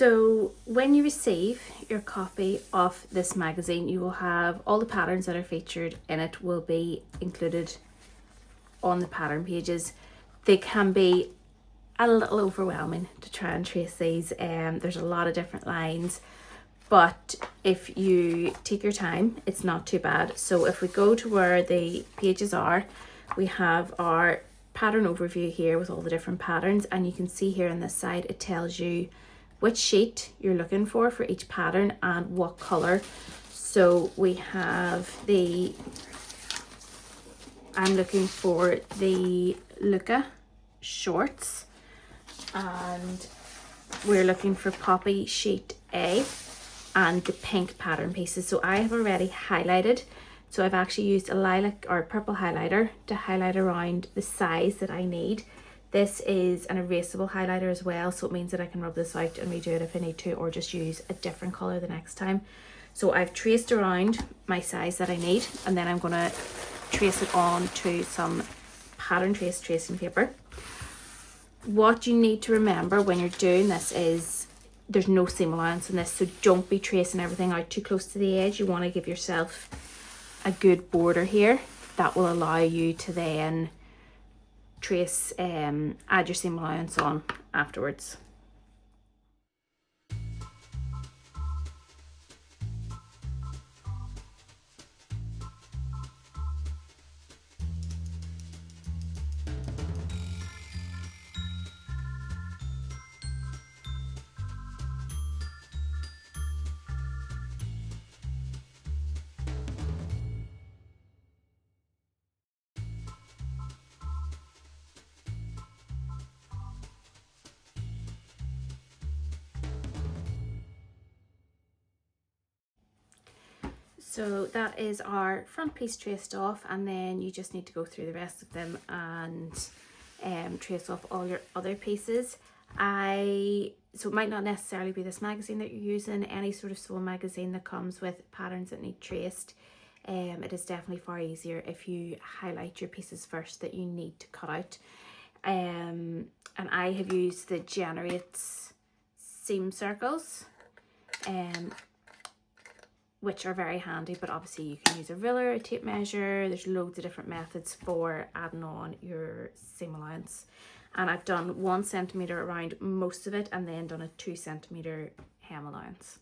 So when you receive your copy of this magazine, you will have all the patterns that are featured in it will be included on the pattern pages. They can be a little overwhelming to try and trace these. There's a lot of different lines, but if you take your time, it's not too bad. So if we go to where the pages are, we have our pattern overview here with all the different patterns, and you can see here on this side it tells you which sheet you're looking for each pattern and what color. So we have I'm looking for the Luca shorts, and we're looking for poppy sheet A and the pink pattern pieces. So I have already highlighted, so I've actually used a lilac or purple highlighter to highlight around the size that I need. This is an erasable highlighter as well, so it means that I can rub this out and redo it if I need to, or just use a different color the next time. So I've traced around my size that I need, and then I'm going to trace it on to some pattern tracing paper. What you need to remember when you're doing this is there's no seam allowance in this, so don't be tracing everything out too close to the edge. You want to give yourself a good border here that will allow you to then trace, add your seam allowance on afterwards. So that is our front piece traced off, and then you just need to go through the rest of them and trace off all your other pieces. So it might not necessarily be this magazine that you're using, any sort of sewing magazine that comes with patterns that need traced. It is definitely far easier if you highlight your pieces first that you need to cut out. And I have used the Generates seam circles, which are very handy, but obviously you can use a ruler, a tape measure. There's loads of different methods for adding on your seam allowance. And I've done 1 centimetre around most of it, and then done a 2 centimetre hem allowance.